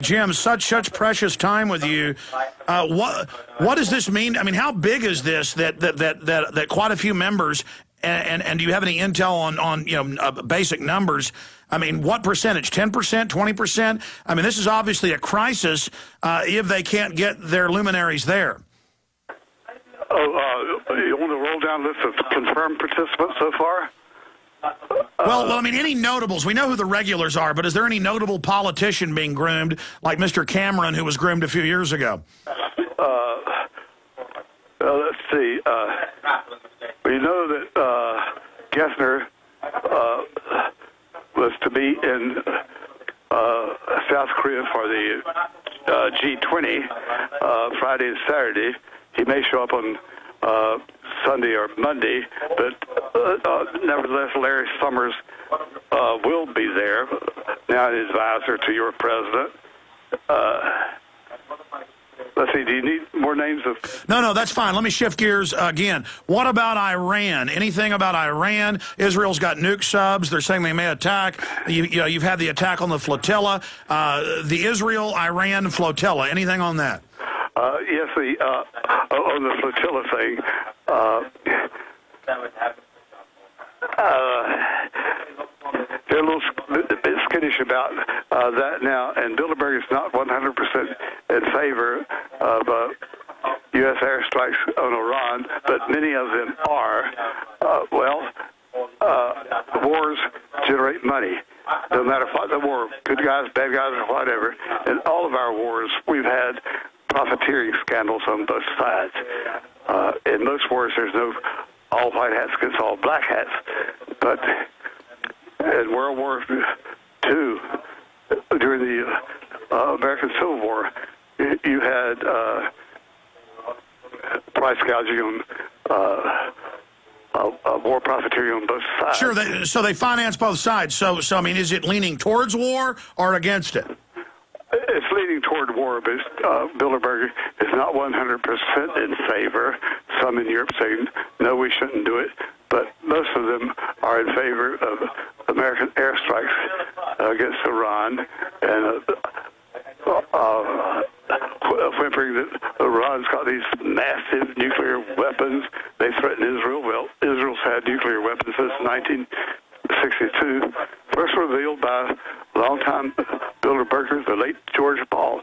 Jim, such precious time with you. What does this mean? I mean, how big is this that quite a few members, and do you have any intel on basic numbers? I mean, what percentage? 10%, 20%? I mean, this is obviously a crisis if they can't get their luminaries there. You want to roll down a list of confirmed participants so far? Well, I mean, any notables? We know who the regulars are, but is there any notable politician being groomed, like Mr. Cameron, who was groomed a few years ago? Let's see. We know that Gessner was to be in South Korea for the G20 Friday and Saturday. He may show up on Sunday or Monday, but nevertheless, Larry Summers will be there, now an advisor to your president. Let's see, do you need more names of... No, that's fine. Let me shift gears again. What about Iran? Anything about Iran? Israel's got nuke subs. They're saying they may attack. You've had the attack on the flotilla. The Israel-Iran flotilla. Anything on that? Yes, on the flotilla thing, they're a little bit skittish about that now, and Bilderberg is not 100% in favor of U.S. airstrikes on Iran, but many of them are. Wars generate money. No matter what the war, good guys, bad guys, or whatever. In all of our wars, we've had profiteering scandals on both sides. In most wars, there's no all white hats against all black hats. But in World War II, during the American Civil War, you had price gouging on more profiteering on both sides. Sure, so they finance both sides. So I mean, is it leaning towards war or against it? It's leaning toward war, but Bilderberg is not 100% in favor. Some in Europe say, no, we shouldn't do it. But most of them are in favor of American airstrikes against Iran and whimpering that Iran's got these massive nuclear weapons. They threaten Israel. Well, Israel's had nuclear weapons since 1962. First revealed by longtime Bilderberger, the late George Ball,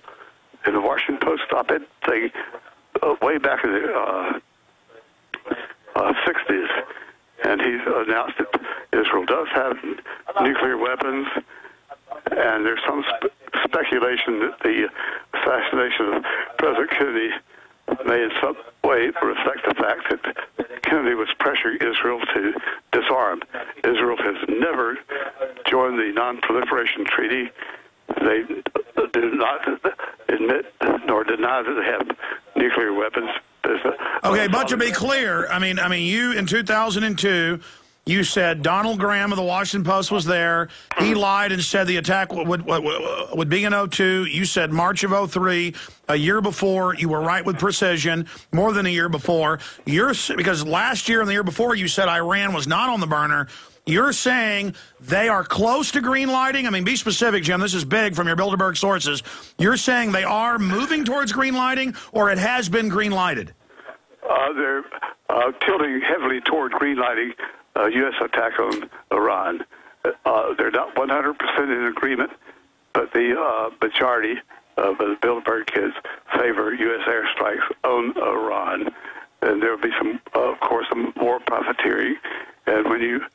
in the Washington Post op-ed thing way back in the 60s. And he's announced that Israel does have nuclear weapons, and there's some speculation that the assassination of President Kennedy may in some way reflect the fact that Kennedy was pressuring Israel to disarm. Israel has never joined the Non-Proliferation Treaty. They do not admit nor deny that they have nuclear weapons. Okay, but to be clear, I mean, you in 2002, you said Donald Graham of the Washington Post was there. He lied and said the attack would be in 02. You said March of 03, a year before. You were right with precision, more than a year before. Because last year and the year before, you said Iran was not on the burner. You're saying they are close to green lighting? I mean, be specific, Jim. This is big from your Bilderberg sources. You're saying they are moving towards green lighting, or it has been green lighted? They're tilting heavily toward green lighting U.S. attack on Iran. They're not 100% in agreement, but the majority of the Bilderberg kids favor U.S. airstrikes on Iran. And there will be some, of course, some more profiteering. And when you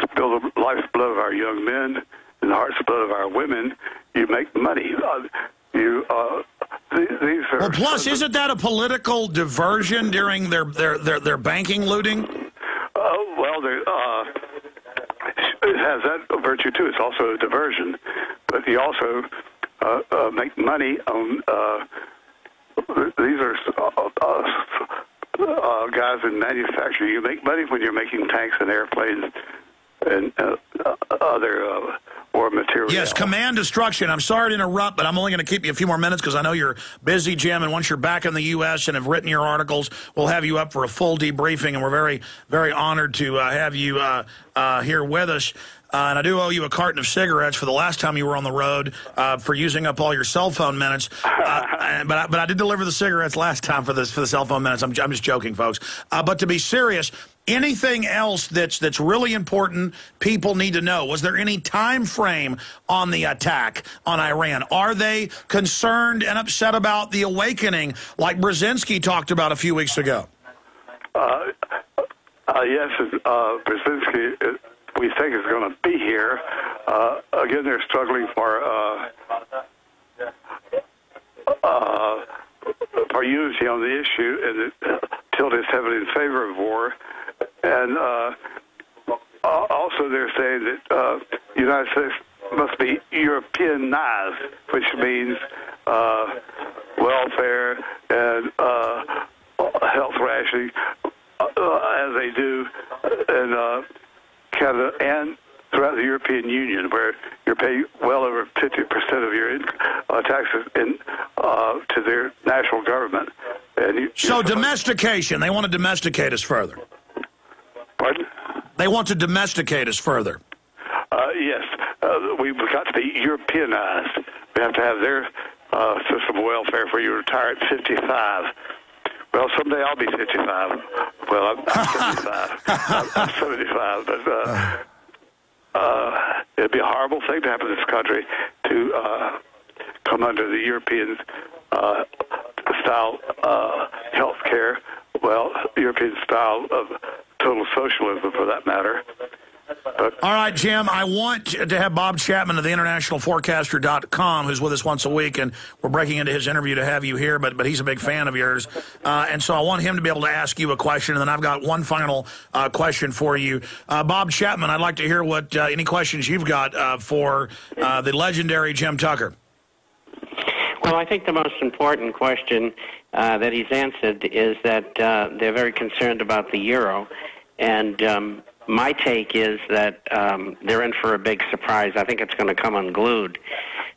spill the lifeblood of our young men and the heart's blood of our women, you make money. These are... Well, plus, isn't that a political diversion during their banking looting? Well, it has that virtue, too. It's also a diversion. But you also make money on... these are guys in manufacturing. You make money when you're making tanks and airplanes and other war material. Yes, command destruction. I'm sorry to interrupt, but I'm only going to keep you a few more minutes because I know you're busy, Jim, and once you're back in the U.S. and have written your articles, we'll have you up for a full debriefing, and we're very, very honored to have you here with us. and I do owe you a carton of cigarettes for the last time you were on the road for using up all your cell phone minutes. But I did deliver the cigarettes last time for the cell phone minutes. I'm just joking, folks. But to be serious, anything else that's really important people need to know? Was there any time frame on the attack on Iran? Are they concerned and upset about the awakening like Brzezinski talked about a few weeks ago? Yes, Brzezinski, we think is going to be here. Again, they're struggling for unity on the issue, and tilt is heavily in favor of war. And also they're saying that the United States must be Europeanized, which means welfare and health rationing, as they do in Canada and throughout the European Union, where you're paying well over 50% of your taxes to their national government. And so domestication, they want to domesticate us further. Pardon? They want to domesticate us further. Yes. We've got to be Europeanized. We have to have their system of welfare where you retire at 55. Well, someday I'll be 55. Well, I'm 75. I'm 75, but it'd be a horrible thing to happen in this country to come under the European style health care. Well, European style of total socialism, for that matter. All right, Jim, I want to have Bob Chapman of the internationalforecaster.com, who's with us once a week, and we're breaking into his interview to have you here, but he's a big fan of yours. And so I want him to be able to ask you a question, and then I've got one final question for you. Bob Chapman, I'd like to hear what any questions you've got for the legendary Jim Tucker. Well, I think the most important question that he's answered is that they're very concerned about the euro, and my take is that they're in for a big surprise. I think it's going to come unglued.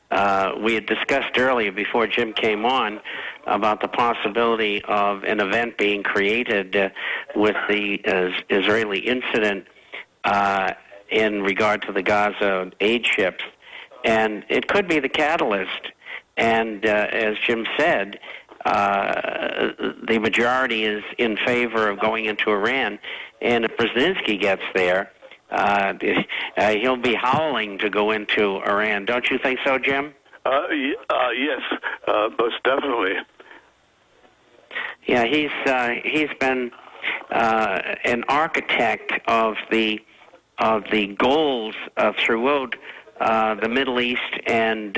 We had discussed earlier, before Jim came on, about the possibility of an event being created with the Israeli incident in regard to the Gaza aid ships. And it could be the catalyst. And as Jim said, the majority is in favor of going into Iran. And if Brzezinski gets there, he'll be howling to go into Iran. Don't you think so, Jim? Yes, most definitely. Yeah, he's been an architect of the goals throughout the Middle East and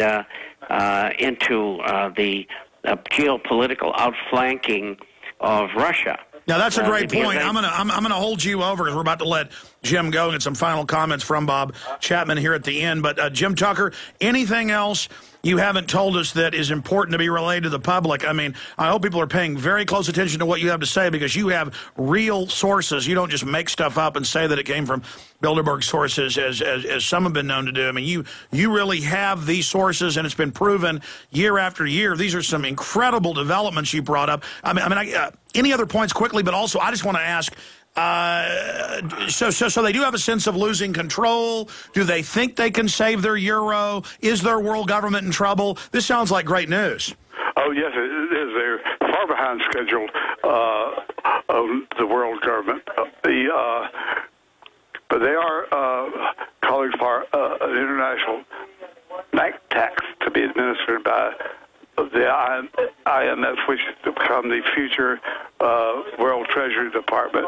into the geopolitical outflanking of Russia. Now, that's a great point. I'm gonna hold you over because we're about to let Jim go and get some final comments from Bob Chapman here at the end. But Jim Tucker, anything else you haven't told us that is important to be relayed to the public? I mean, I hope people are paying very close attention to what you have to say because you have real sources. You don't just make stuff up and say that it came from Bilderberg sources, as some have been known to do. I mean, you really have these sources, and it's been proven year after year. These are some incredible developments you brought up. I mean, any other points quickly? But also, I just want to ask. So they do have a sense of losing control. Do they think they can save their euro? Is their world government in trouble? This sounds like great news. Oh, yes, it is. They're far behind schedule of the world government. But they are calling for an international bank tax to be administered by the IMF, which is to become the future World Treasury Department.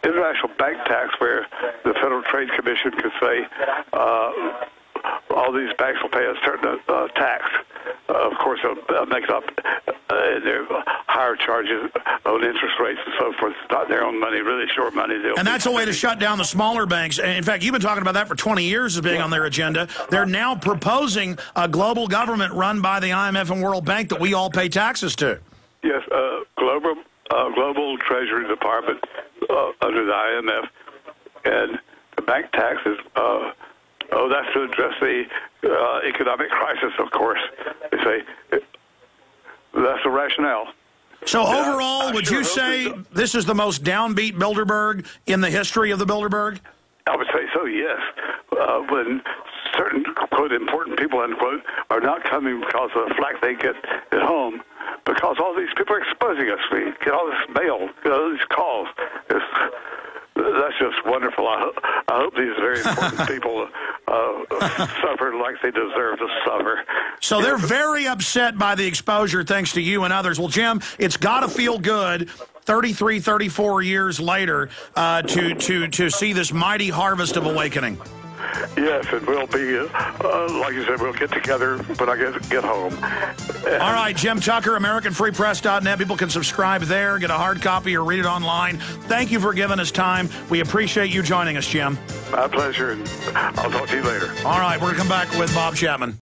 International bank tax, where the Federal Trade Commission could say all these banks will pay a certain tax. Of course, they'll make it up in their higher charges on interest rates and so forth. It's not their own money, really short money. And that's a way to shut down the smaller banks. In fact, you've been talking about that for 20 years as being on their agenda. They're now proposing a global government run by the IMF and World Bank that we all pay taxes to. Yes, global Treasury Department under the IMF, and the bank taxes. That's to address the economic crisis, of course. They say that's the rationale. So overall, would you say this is the most downbeat Bilderberg in the history of the Bilderberg? I would say so, yes. When certain, quote, important people, unquote, are not coming because of the flack they get at home, because all these people are exposing us. We get all this mail, get all these calls. That's just wonderful. I hope these very important people suffer like they deserve to suffer. So they're very upset by the exposure thanks to you and others. Well, Jim, it's got to feel good 33, 34 years later to see this mighty harvest of awakening. Yes, and we'll be, like you said, we'll get together when I get home. All right, Jim Tucker, AmericanFreePress.net. People can subscribe there, get a hard copy, or read it online. Thank you for giving us time. We appreciate you joining us, Jim. My pleasure, and I'll talk to you later. All right, we're going to come back with Bob Chapman.